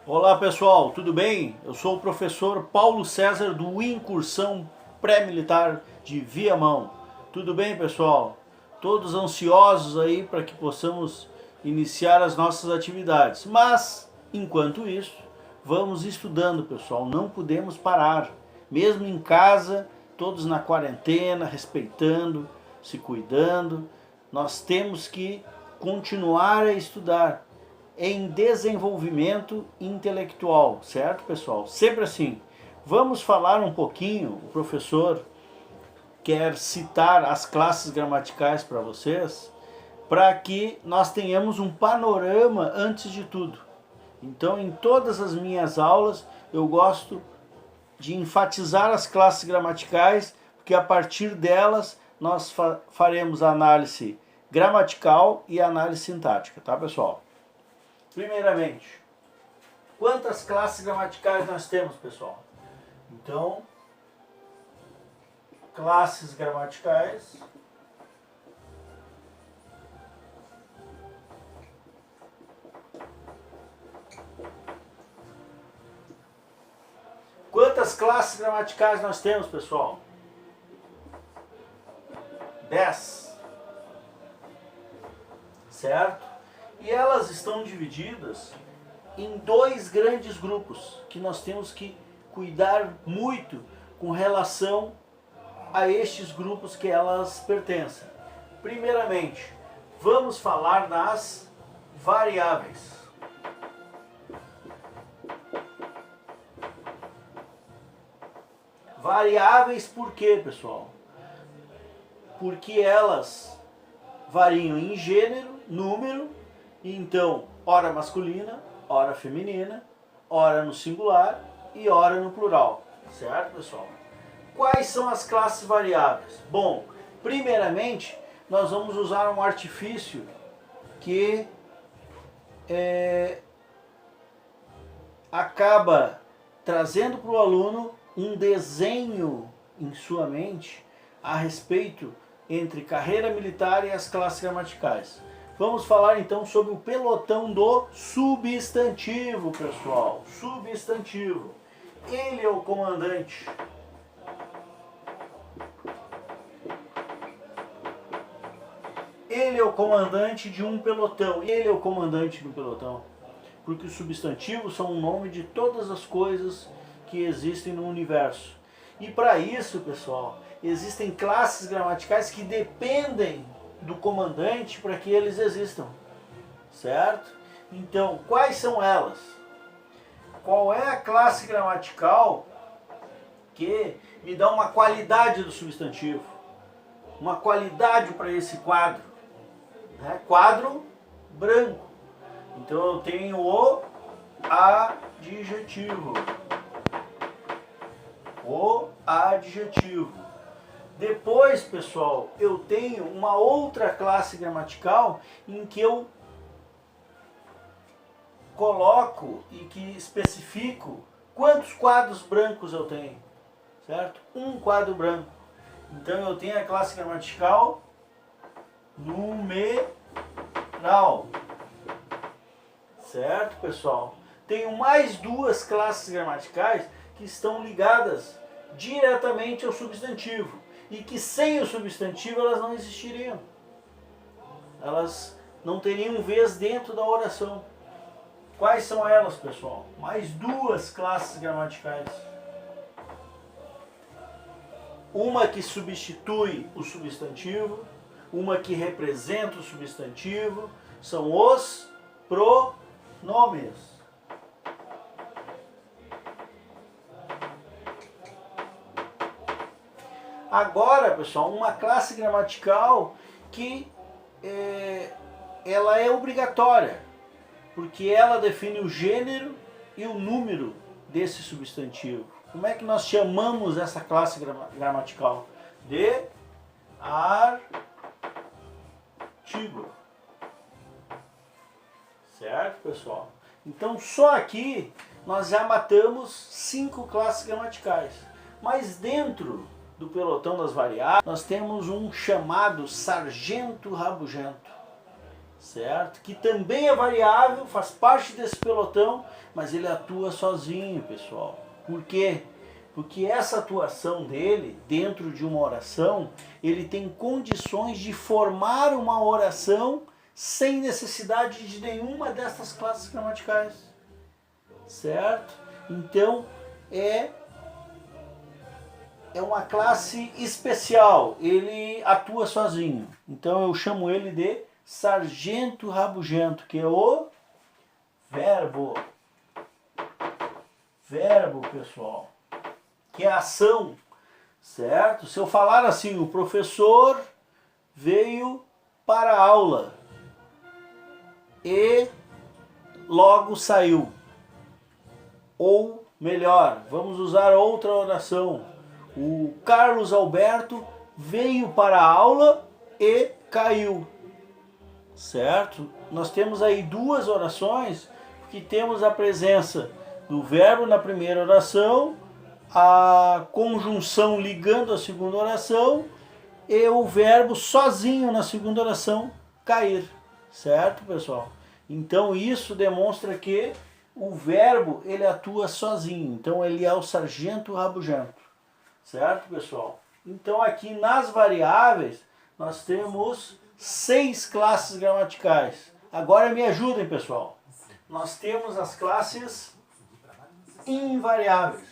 Olá pessoal, tudo bem? Eu sou o professor Paulo César do Incursão Pré-Militar de Viamão. Tudo bem pessoal? Todos ansiosos aí para que possamos iniciar as nossas atividades. Mas, enquanto isso, vamos estudando pessoal, não podemos parar. Mesmo em casa, todos na quarentena, respeitando, se cuidando, nós temos que continuar a estudar em desenvolvimento intelectual, certo pessoal? Sempre assim. Vamos falar um pouquinho, o professor quer citar as classes gramaticais para vocês, para que nós tenhamos um panorama antes de tudo. Então, em todas as minhas aulas, eu gosto de enfatizar as classes gramaticais, porque a partir delas nós faremos análise gramatical e análise sintática, tá pessoal? Primeiramente, quantas classes gramaticais nós temos, pessoal? Então, classes gramaticais. Quantas classes gramaticais nós temos, pessoal? 10. Certo? E elas estão divididas em dois grandes grupos que nós temos que cuidar muito com relação a estes grupos que elas pertencem. Primeiramente, vamos falar das variáveis. Variáveis por quê, pessoal? Porque elas variam em gênero, número, então, ora masculina, ora feminina, ora no singular e ora no plural. Certo, pessoal? Quais são as classes variáveis? Bom, primeiramente, nós vamos usar um artifício que acaba trazendo para o aluno um desenho em sua mente a respeito entre carreira militar e as classes gramaticais. Vamos falar então sobre o pelotão do substantivo, pessoal. Substantivo. Ele é o comandante. Ele é o comandante de um pelotão. Ele é o comandante do pelotão. Porque os substantivos são o nome de todas as coisas que existem no universo. E para isso, pessoal, existem classes gramaticais que dependem do comandante para que eles existam, certo? Então, quais são elas? Qual é a classe gramatical que me dá uma qualidade do substantivo? Uma qualidade para esse quadro, né? Quadro branco. Então eu tenho o adjetivo. O adjetivo. Depois, pessoal, eu tenho uma outra classe gramatical em que eu coloco e que especifico quantos quadros brancos eu tenho, certo? Um quadro branco. Então eu tenho a classe gramatical numeral, certo, pessoal? Tenho mais duas classes gramaticais que estão ligadas diretamente ao substantivo e que sem o substantivo elas não existiriam. Elas não teriam vez dentro da oração. Quais são elas, pessoal? Mais duas classes gramaticais. Uma que substitui o substantivo, uma que representa o substantivo, são os pronomes. Agora, pessoal, uma classe gramatical que ela é obrigatória, porque ela define o gênero e o número desse substantivo. Como é que nós chamamos essa classe gramatical? De artigo. Certo, pessoal? Então, só aqui nós já matamos 5 classes gramaticais. Mas dentro do pelotão das variáveis, nós temos um chamado sargento rabugento. certo? Que também é variável, faz parte desse pelotão, mas ele atua sozinho, pessoal. Por quê? Porque essa atuação dele, dentro de uma oração, ele tem condições de formar uma oração sem necessidade de nenhuma dessas classes gramaticais, certo? Então, é uma classe especial, ele atua sozinho. Então eu chamo ele de sargento rabugento, que é o verbo. Verbo, pessoal, que é ação, certo? Se eu falar assim, o professor veio para a aula e logo saiu. Ou melhor, vamos usar outra oração. O Carlos Alberto veio para a aula e caiu, certo? Nós temos aí duas orações que temos a presença do verbo na primeira oração, a conjunção ligando a segunda oração e o verbo sozinho na segunda oração, cair, certo, pessoal? Então isso demonstra que o verbo ele atua sozinho, então ele é o sargento rabugento. Certo, pessoal? Então aqui nas variáveis nós temos 6 classes gramaticais. Agora me ajudem, pessoal. Nós temos as classes invariáveis.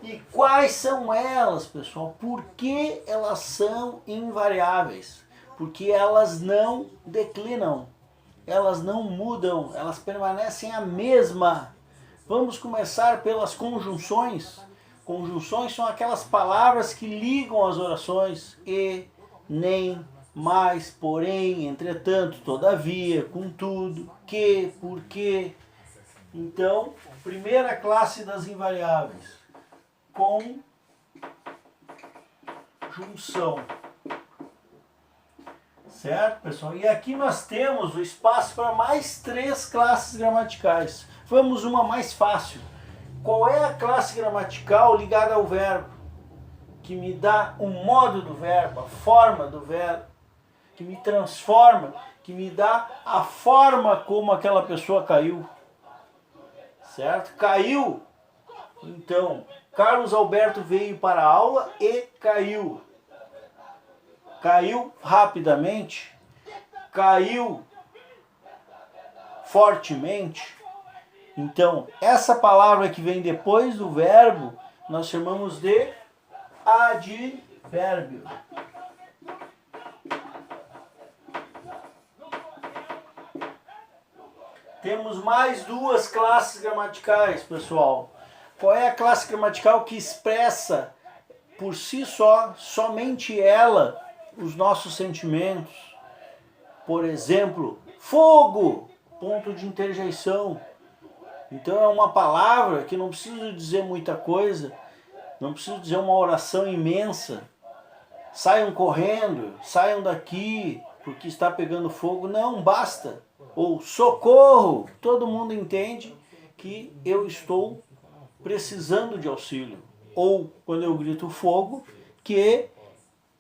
E quais são elas, pessoal? Por que elas são invariáveis? Porque elas não declinam. Elas não mudam, elas permanecem a mesma. Vamos começar pelas conjunções. Conjunções são aquelas palavras que ligam as orações. E, nem, mais, porém, entretanto, todavia, contudo, que, porque. Então, primeira classe das invariáveis. Conjunção. Certo, pessoal? E aqui nós temos o espaço para mais 3 classes gramaticais. Vamos uma mais fácil. Qual é a classe gramatical ligada ao verbo? Que me dá o modo do verbo, a forma do verbo, que me transforma, que me dá a forma como aquela pessoa caiu. Certo? Caiu. Então, Carlos Alberto veio para a aula e caiu. Caiu rapidamente, caiu fortemente. Então, essa palavra que vem depois do verbo, nós chamamos de advérbio. Temos mais 2 classes gramaticais, pessoal. Qual é a classe gramatical que expressa por si só, somente ela, os nossos sentimentos? Por exemplo, fogo, ponto de interjeição. Então é uma palavra que não precisa dizer muita coisa, não precisa dizer uma oração imensa. Saiam correndo, saiam daqui, porque está pegando fogo. Não, basta. Ou socorro, todo mundo entende que eu estou precisando de auxílio. Ou quando eu grito fogo, que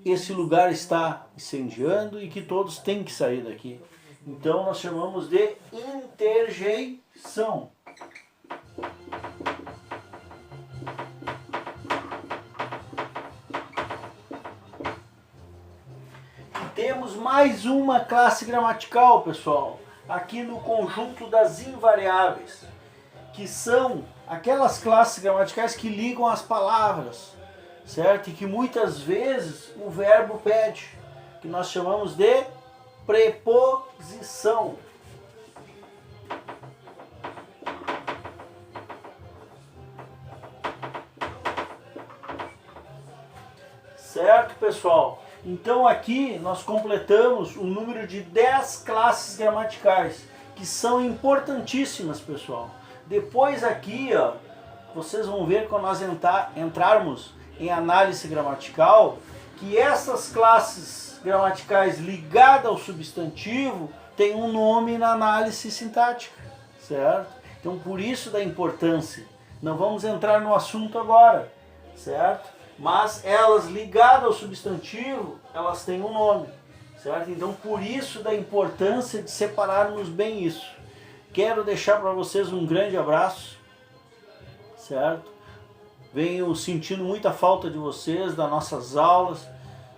esse lugar está incendiando e que todos têm que sair daqui. Então nós chamamos de interjeição. E temos mais uma classe gramatical, pessoal, aqui no conjunto das invariáveis, que são aquelas classes gramaticais que ligam as palavras, certo? E que muitas vezes o verbo pede, que nós chamamos de preposição. Certo, pessoal? Então aqui nós completamos o número de 10 classes gramaticais, que são importantíssimas, pessoal. Depois aqui, ó, vocês vão ver quando nós entrarmos em análise gramatical, que essas classes gramaticais ligadas ao substantivo têm um nome na análise sintática, certo? Então por isso da importância. Não vamos entrar no assunto agora, certo? Mas elas ligadas ao substantivo, elas têm um nome, certo? Então por isso da importância de separarmos bem isso. Quero deixar para vocês um grande abraço, certo? Venho sentindo muita falta de vocês, das nossas aulas,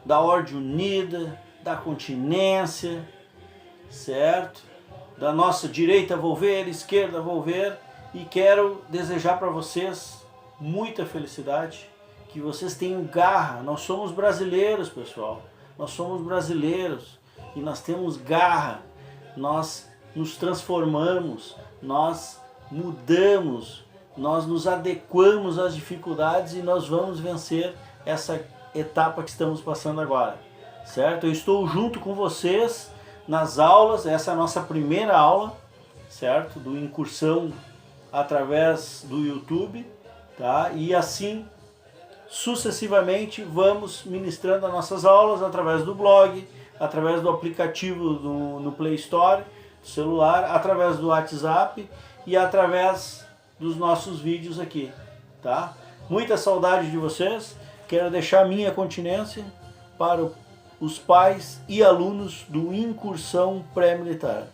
da ordem unida, da continência, certo? Da nossa direita volver, esquerda volver, e quero desejar para vocês muita felicidade, que vocês tenham garra. Nós somos brasileiros, pessoal, nós somos brasileiros e nós temos garra, nós nos transformamos, nós mudamos, nós nos adequamos às dificuldades e nós vamos vencer essa etapa que estamos passando agora, certo? Eu estou junto com vocês nas aulas, essa é a nossa primeira aula, certo? Do Incursão através do YouTube, tá? E assim, sucessivamente, vamos ministrando as nossas aulas através do blog, através do aplicativo no Play Store, do celular, através do WhatsApp e através dos nossos vídeos aqui, tá? Muita saudade de vocês, quero deixar minha continência para os pais e alunos do Incursão Pré-Militar.